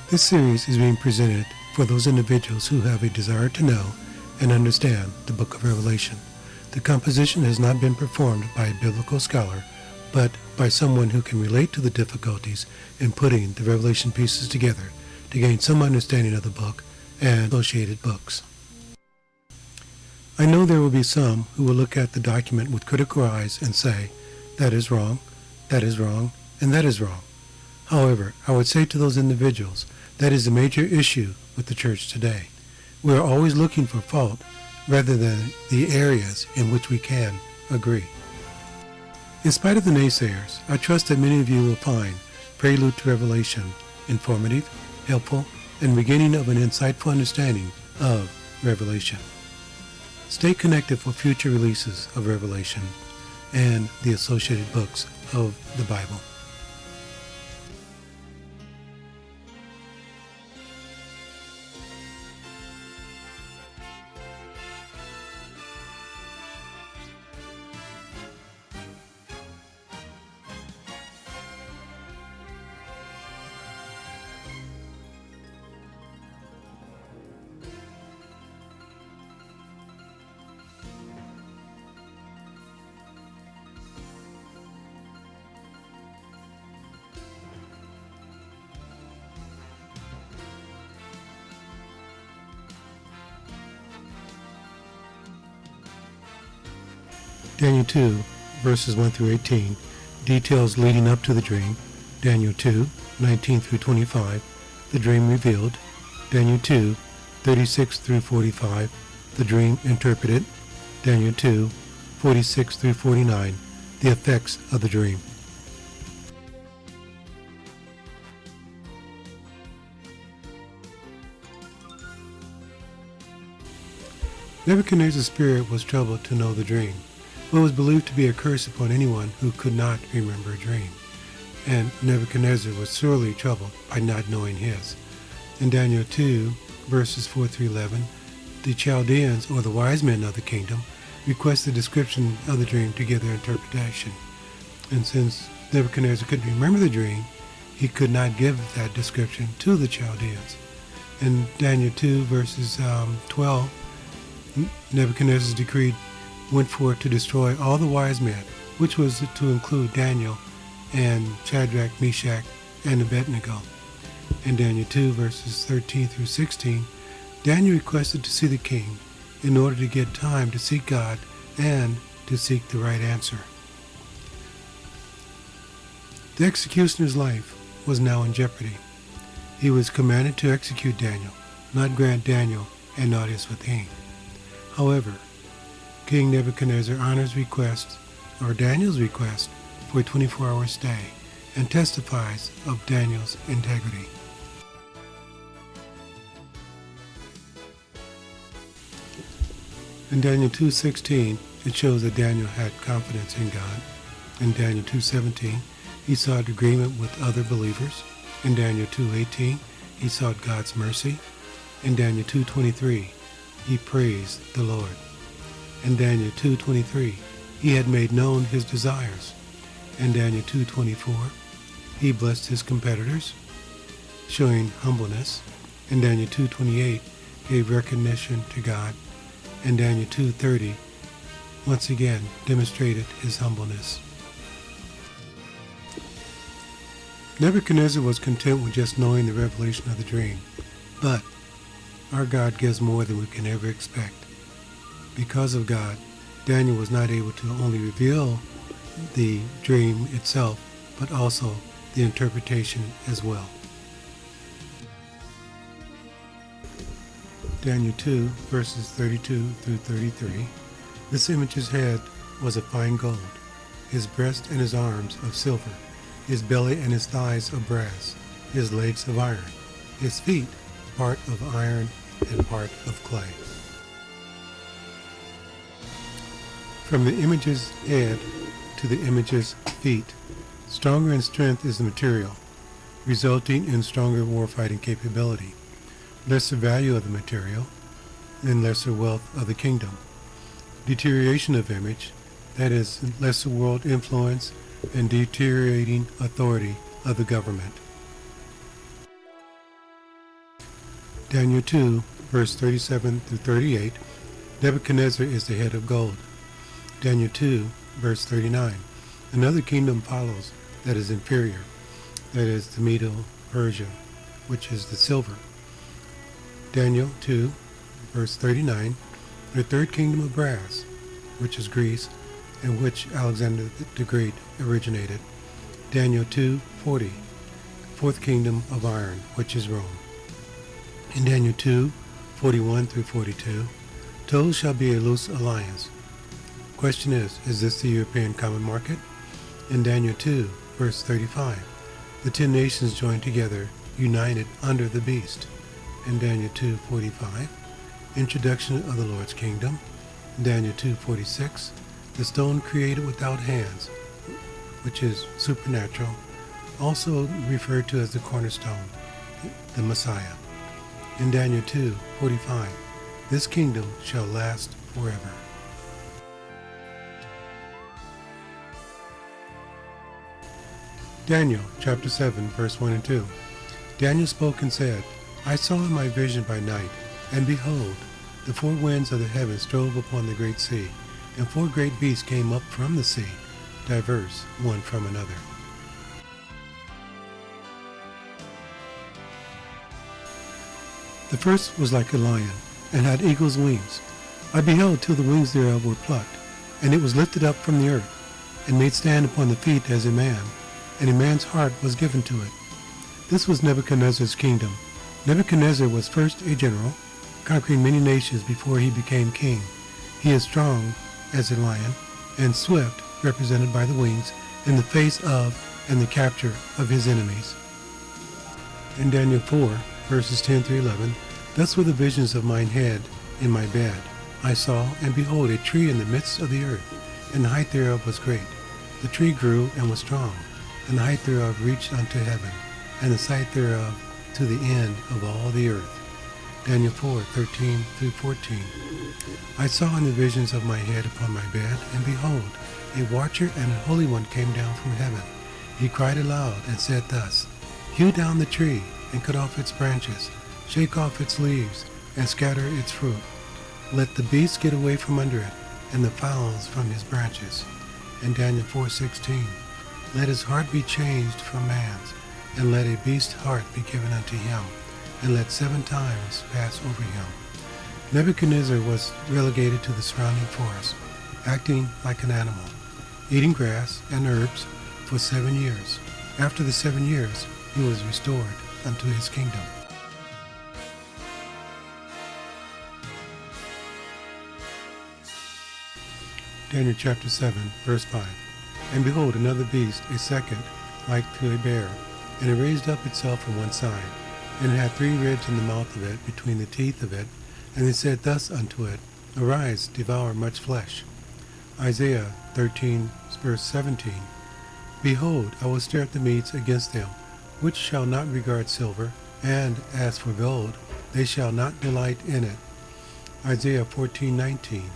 This series is being presented for those individuals who have a desire to know and understand the Book of Revelation. The composition has not been performed by a biblical scholar, but by someone who can relate to the difficulties in putting the Revelation pieces together to gain some understanding of the book and associated books. I know there will be some who will look at the document with critical eyes and say, that is wrong, and that is wrong. However, I would say to those individuals, that is a major issue with the church today. We are always looking for fault rather than the areas in which we can agree. In spite of the naysayers, I trust that many of you will find Prelude to Revelation informative, helpful, and beginning of an insightful understanding of Revelation. Stay connected for future releases of Revelation and the associated books of the Bible. Daniel 2, verses 1 through 18, details leading up to the dream. Daniel 2, 19 through 25, the dream revealed. Daniel 2, 36 through 45, the dream interpreted. Daniel 2, 46 through 49, the effects of the dream. Nebuchadnezzar's spirit was troubled to know the dream. What was believed to be a curse upon anyone who could not remember a dream. And Nebuchadnezzar was sorely troubled by not knowing his. In Daniel 2, verses 4 through 11, the Chaldeans, or the wise men of the kingdom, request the description of the dream to give their interpretation. And since Nebuchadnezzar couldn't remember the dream, he could not give that description to the Chaldeans. In Daniel 2, verses 12, Nebuchadnezzar's decree went forth to destroy all the wise men, which was to include Daniel and Shadrach, Meshach, and Abednego. In Daniel 2, verses 13 through 16, Daniel requested to see the king in order to get time to seek God and to seek the right answer. The executioner's life was now in jeopardy. He was commanded to execute Daniel, not grant Daniel an audience with the king. However, King Nebuchadnezzar honors Daniel's request for a 24-hour stay and testifies of Daniel's integrity. In Daniel 2:16, it shows that Daniel had confidence in God. In Daniel 2:17, he sought agreement with other believers. In Daniel 2:18, he sought God's mercy. In Daniel 2:23, he praised the Lord. In Daniel 2:23, he had made known his desires. In Daniel 2:24, he blessed his competitors, showing humbleness. In Daniel 2:28, gave recognition to God. In Daniel 2:30, once again demonstrated his humbleness. Nebuchadnezzar was content with just knowing the revelation of the dream, but our God gives more than we can ever expect. Because of God, Daniel was not able to only reveal the dream itself, but also the interpretation as well. Daniel 2, verses 32 through 33. This image's head was of fine gold, his breast and his arms of silver, his belly and his thighs of brass, his legs of iron, his feet part of iron and part of clay. From the image's head to the image's feet, stronger in strength is the material, resulting in stronger warfighting capability, lesser value of the material, and lesser wealth of the kingdom. Deterioration of image, that is, lesser world influence and deteriorating authority of the government. Daniel 2, verse 37 through 38, Nebuchadnezzar is the head of gold. Daniel 2, verse 39, another kingdom follows that is inferior, that is the Medo-Persia, which is the silver. Daniel 2, verse 39, the third kingdom of brass, which is Greece, and which Alexander the Great originated. Daniel 2:40, fourth kingdom of iron, which is Rome. In Daniel 2:41 through 42, told shall be a loose alliance. Question is this the European common market? In Daniel 2, verse 35, the 10 nations joined together, united under the beast. In Daniel 2:45, introduction of the Lord's kingdom. In Daniel 2:46, the stone created without hands, which is supernatural, also referred to as the cornerstone, the Messiah. In Daniel 2:45, this kingdom shall last forever. Daniel chapter 7, verse 1 and 2. Daniel spoke and said, I saw in my vision by night, and behold, the 4 winds of the heavens strove upon the great sea, and 4 great beasts came up from the sea, diverse one from another. The first was like a lion, and had eagle's wings. I beheld till the wings thereof were plucked, and it was lifted up from the earth, and made stand upon the feet as a man, and a man's heart was given to it. This was Nebuchadnezzar's kingdom. Nebuchadnezzar was first a general, conquering many nations before he became king. He is strong as a lion, and swift, represented by the wings, in the face of and the capture of his enemies. In Daniel 4, verses 10 through 11, thus were the visions of mine head in my bed. I saw, and behold, a tree in the midst of the earth, and the height thereof was great. The tree grew and was strong, and the height thereof reached unto heaven, and the sight thereof to the end of all the earth. Daniel 4, 13 through 14. I saw in the visions of my head upon my bed, and behold, a watcher and a holy one came down from heaven. He cried aloud and said thus, Hew down the tree, and cut off its branches, shake off its leaves, and scatter its fruit. Let the beasts get away from under it, and the fowls from his branches. And Daniel 4:16, let his heart be changed from man's, and let a beast's heart be given unto him, and let 7 times pass over him. Nebuchadnezzar was relegated to the surrounding forest, acting like an animal, eating grass and herbs for 7 years. After the 7 years, he was restored unto his kingdom. Daniel chapter 7, verse 5. And behold, another beast, a second, like to a bear, and it raised up itself on one side, and it had 3 ribs in the mouth of it, between the teeth of it, and it said thus unto it, Arise, devour much flesh. Isaiah 13, verse 17. Behold, I will stir up the meats against them, which shall not regard silver, and as for gold, they shall not delight in it. Isaiah 14:19.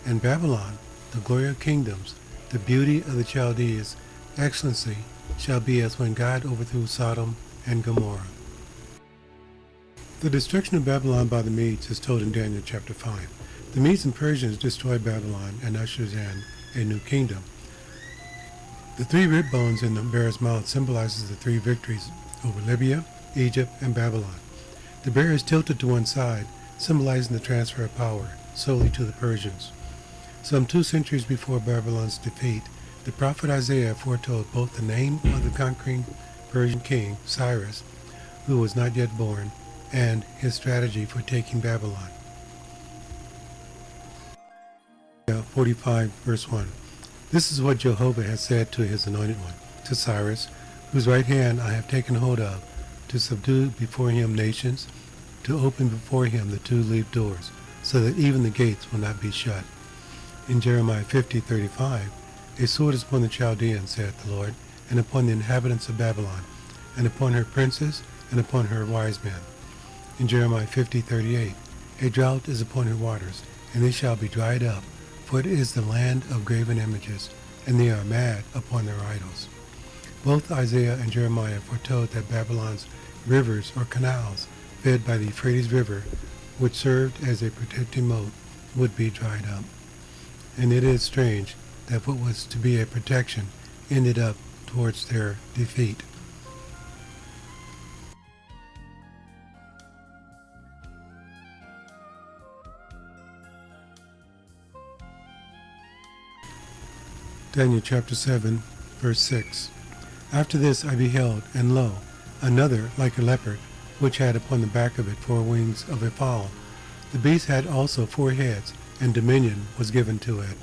And Babylon, the glory of kingdoms, the beauty of the Chaldees, excellency, shall be as when God overthrew Sodom and Gomorrah. The destruction of Babylon by the Medes is told in Daniel chapter 5. The Medes and Persians destroyed Babylon and ushers in a new kingdom. The 3 rib bones in the bear's mouth symbolizes the 3 victories over Libya, Egypt, and Babylon. The bear is tilted to one side, symbolizing the transfer of power solely to the Persians. Some 2 centuries before Babylon's defeat, the prophet Isaiah foretold both the name of the conquering Persian king, Cyrus, who was not yet born, and his strategy for taking Babylon. 45, verse 1. This is what Jehovah has said to his anointed one, to Cyrus, whose right hand I have taken hold of, to subdue before him nations, to open before him the 2-leaved doors, so that even the gates will not be shut. In Jeremiah 50:35, a sword is upon the Chaldeans, saith the Lord, and upon the inhabitants of Babylon, and upon her princes, and upon her wise men. In Jeremiah 50:38, a drought is upon her waters, and they shall be dried up, for it is the land of graven images, and they are mad upon their idols. Both Isaiah and Jeremiah foretold that Babylon's rivers or canals, fed by the Euphrates River, which served as a protecting moat, would be dried up. And it is strange that what was to be a protection ended up towards their defeat. Daniel chapter 7, verse 6. After this I beheld, and lo, another like a leopard, which had upon the back of it 4 wings of a fowl. The beast had also 4 heads, and dominion was given to it.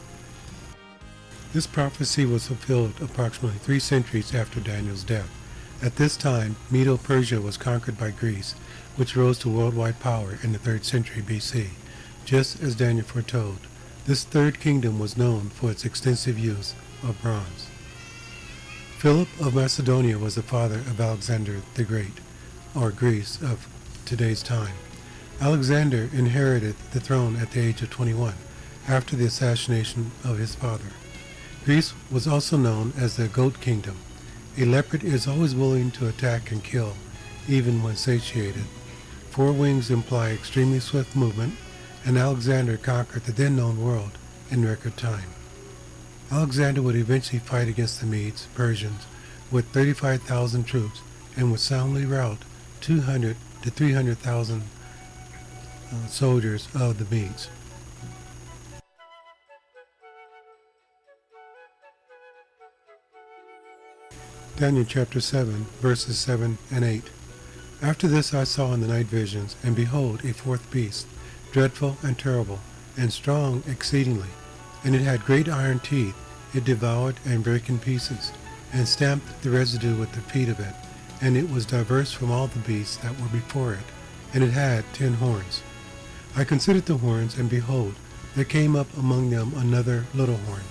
This prophecy was fulfilled approximately 3 centuries after Daniel's death. At this time, Medo-Persia was conquered by Greece, which rose to worldwide power in the 3rd century BC, just as Daniel foretold. This third kingdom was known for its extensive use of bronze. Philip of Macedonia was the father of Alexander the Great, or Greece of today's time. Alexander inherited the throne at the age of 21, after the assassination of his father. Greece was also known as the Goat Kingdom. A leopard is always willing to attack and kill, even when satiated. 4 wings imply extremely swift movement, and Alexander conquered the then-known world in record time. Alexander would eventually fight against the Medes, Persians, with 35,000 troops, and would soundly rout 200 to 300,000 soldiers of the Medes. Daniel chapter 7, verses 7 and 8. After this I saw in the night visions, and behold, a 4th beast, dreadful and terrible, and strong exceedingly. And it had great iron teeth. It devoured and brake in pieces, and stamped the residue with the feet of it. And it was diverse from all the beasts that were before it, and it had 10 horns. I considered the horns, and behold, there came up among them another little horn,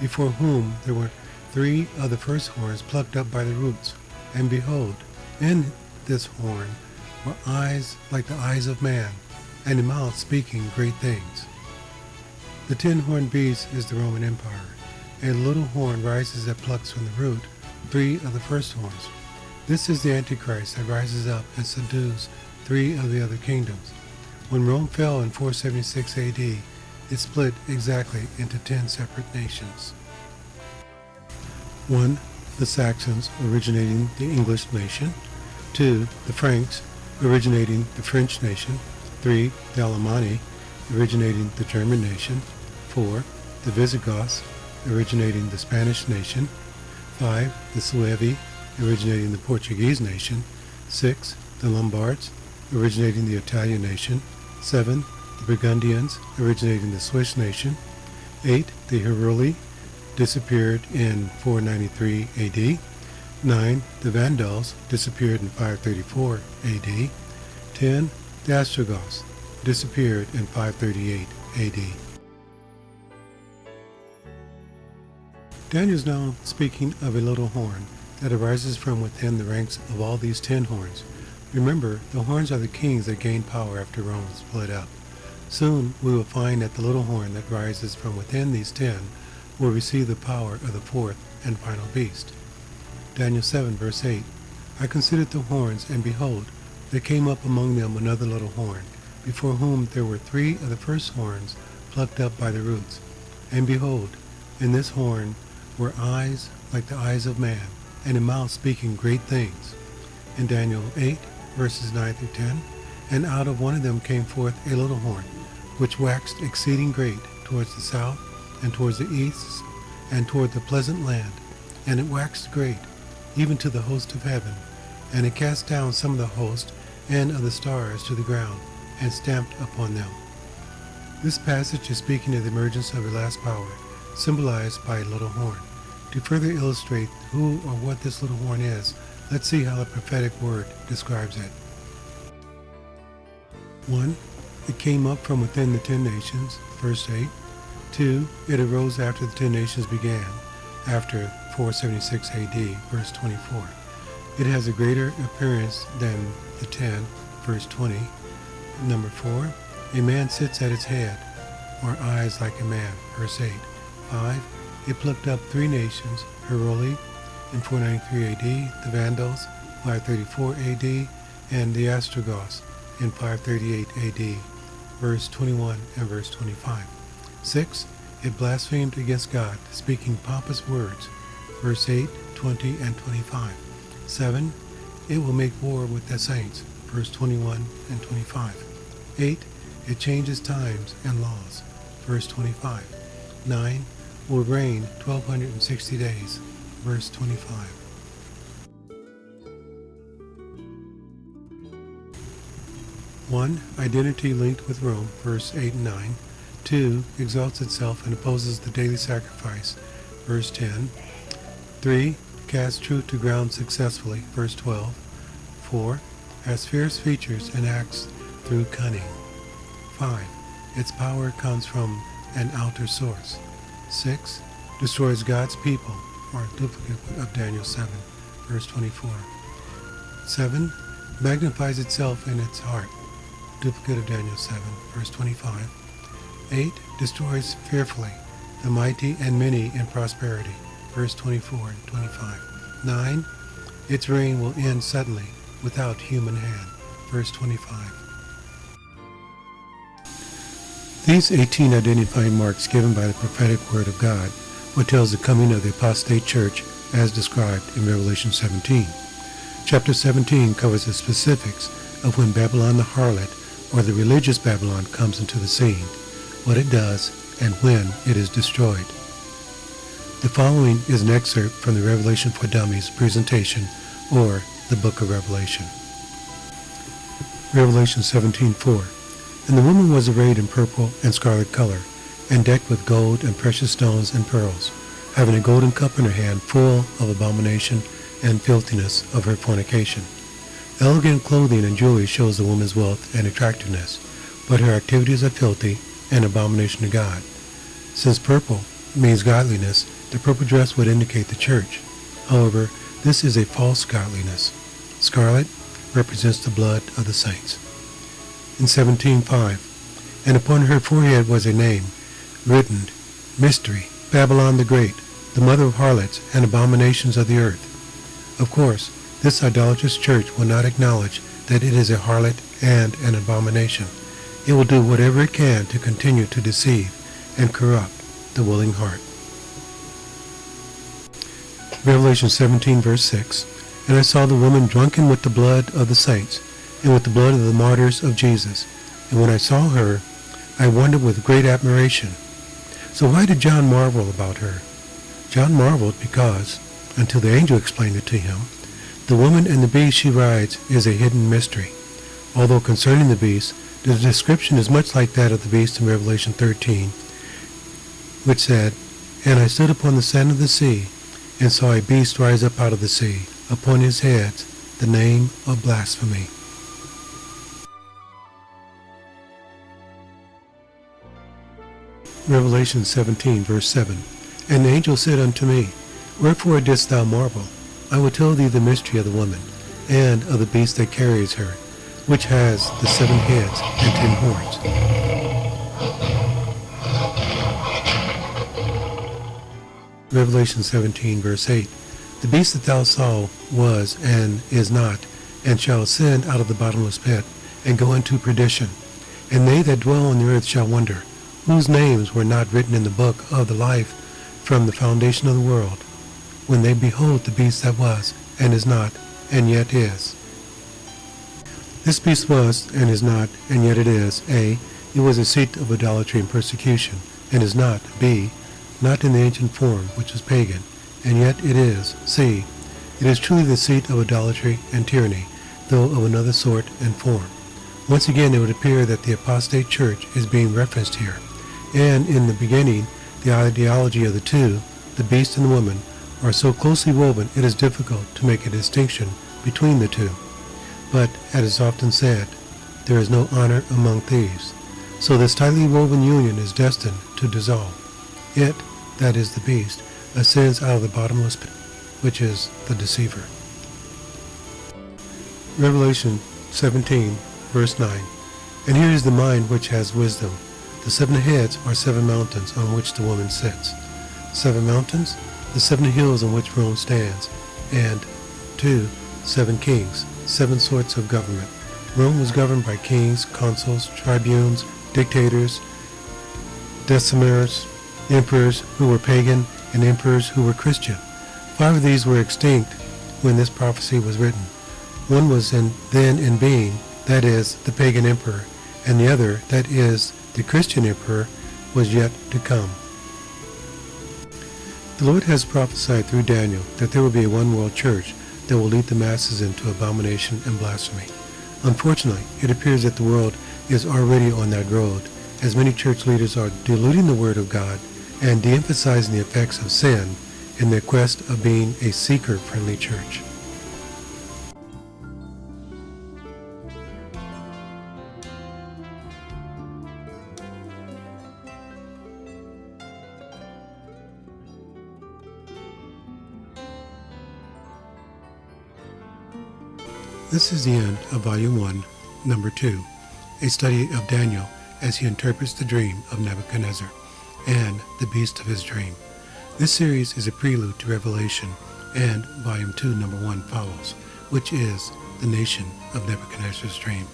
before whom there were 3 of the first horns plucked up by the roots. And behold, in this horn were eyes like the eyes of man, and a mouth speaking great things. The 10-horned beast is the Roman Empire. A little horn rises that plucks from the root 3 of the first horns. This is the Antichrist that rises up and subdues 3 of the other kingdoms. When Rome fell in 476 AD, it split exactly into 10 separate nations. 1. The Saxons, originating the English nation. 2. The Franks, originating the French nation. 3. The Alemanni, originating the German nation. 4. The Visigoths, originating the Spanish nation. 5. The Suevi, originating the Portuguese nation. 6. The Lombards, originating the Italian nation. 7. The Burgundians, originating the Swiss nation. 8. The Heruli, disappeared in 493 AD. 9. The Vandals, disappeared in 534 AD. 10. The Ostrogoths, disappeared in 538 AD. Daniel is now speaking of a little horn that arises from within the ranks of all these 10 horns. Remember, the horns are the kings that gained power after Rome split up. Soon we will find that the little horn that rises from within these 10 will receive the power of the 4th and final beast. Daniel 7 verse 8. I considered the horns, and behold, there came up among them another little horn, before whom there were 3 of the first horns plucked up by the roots. And behold, in this horn were eyes like the eyes of man, and a mouth speaking great things. In Daniel 8, verses 9 through 10, and out of one of them came forth a little horn, which waxed exceeding great towards the south, and towards the east, and toward the pleasant land. And it waxed great, even to the host of heaven. And it cast down some of the host and of the stars to the ground, and stamped upon them. This passage is speaking of the emergence of a last power, symbolized by a little horn. To further illustrate who or what this little horn is, let's see how the prophetic word describes it. 1. It came up from within the 10 nations, verse 8. 2. It arose after the 10 nations began, after 476 AD, verse 24. It has a greater appearance than the 10, verse 20. Number 4. A man sits at its head, or eyes like a man, verse 8. 5. It plucked up 3 nations, Heruli in 493 AD, the Vandals, 534 AD, and the Ostrogoths, in 538 AD, verse 21 and verse 25. 6. It blasphemed against God, speaking pompous words, verse 8, 20, and 25. 7. It will make war with the saints, verse 21 and 25. 8. It changes times and laws, verse 25. 9. Will reign 1260 days, verse 25. 1. Identity linked with Rome, verse 8 and 9. 2. Exalts itself and opposes the daily sacrifice, verse 10. 3. Casts truth to ground successfully, verse 12. 4. Has fierce features and acts through cunning. 5. Its power comes from an outer source. 6. Destroys God's people, or duplicate of Daniel 7, verse 24. 7. Magnifies itself in its heart, duplicate of Daniel 7, verse 25. 8. Destroys fearfully the mighty and many in prosperity, verse 24 and 25. 9. Its reign will end suddenly without human hand, verse 25. These 18 identifying marks given by the prophetic word of God foretells the coming of the apostate church as described in Revelation 17. Chapter 17 covers the specifics of when Babylon the harlot, or the religious Babylon, comes into the scene, what it does, and when it is destroyed. The following is an excerpt from the Rev4Dummies presentation, or the Book of Revelation. Revelation 17:4. And the woman was arrayed in purple and scarlet color, and decked with gold and precious stones and pearls, having a golden cup in her hand full of abomination and filthiness of her fornication. Elegant clothing and jewelry shows the woman's wealth and attractiveness, but her activities are filthy and abomination to God. Since purple means godliness, the purple dress would indicate the church. However, this is a false godliness. Scarlet represents the blood of the saints. In 17:5, and upon her forehead was a name, written, Mystery, Babylon the Great, the mother of harlots and abominations of the earth. Of course, this idolatrous church will not acknowledge that it is a harlot and an abomination. It will do whatever it can to continue to deceive and corrupt the willing heart. Revelation 17, verse 6. And I saw the woman drunken with the blood of the saints, and with the blood of the martyrs of Jesus. And when I saw her, I wondered with great admiration. So why did John marvel about her? John marveled because, until the angel explained it to him, the woman and the beast she rides is a hidden mystery. Although concerning the beast, the description is much like that of the beast in Revelation 13, which said, And I stood upon the sand of the sea, and saw a beast rise up out of the sea, upon his heads the name of blasphemy. Revelation 17, verse 7. And the angel said unto me, Wherefore didst thou marvel? I will tell thee the mystery of the woman, and of the beast that carries her, which has the 7 heads and 10 horns. Revelation 17, verse 8. The beast that thou saw was, and is not, and shall ascend out of the bottomless pit, and go into perdition. And they that dwell on the earth shall wonder, whose names were not written in the book of the life from the foundation of the world, when they behold the beast that was, and is not, and yet is. This beast was, and is not, and yet it is. A. It was a seat of idolatry and persecution, and is not. B. Not in the ancient form, which was pagan, and yet it is. C. It is truly the seat of idolatry and tyranny, though of another sort and form. Once again, it would appear that the apostate church is being referenced here, and in the beginning, the ideology of the two, the beast and the woman, are so closely woven it is difficult to make a distinction between the two. But, as is often said, there is no honor among thieves. So this tightly woven union is destined to dissolve. It, that is the beast, ascends out of the bottomless pit, which is the deceiver. Revelation 17, verse 9. And here is the mind which has wisdom. The 7 heads are 7 mountains on which the woman sits. 7 mountains, the 7 hills on which Rome stands, and 2, 7 kings, 7 sorts of government, Rome was governed by kings, consuls, tribunes, dictators, decemvirs, emperors who were pagan, and emperors who were Christian. 5 of these were extinct when this prophecy was written. One was then in being, that is, the pagan emperor, and the other, that is, the Christian emperor, was yet to come. The Lord has prophesied through Daniel that there will be a one-world church that will lead the masses into abomination and blasphemy. Unfortunately, it appears that the world is already on that road, as many church leaders are diluting the Word of God and de-emphasizing the effects of sin in their quest of being a seeker-friendly church. This is the end of Volume 1, Number 2, a study of Daniel as he interprets the dream of Nebuchadnezzar and the beast of his dream. This series is a prelude to Revelation, and Volume 2, Number 1 follows, which is the nation of Nebuchadnezzar's dream.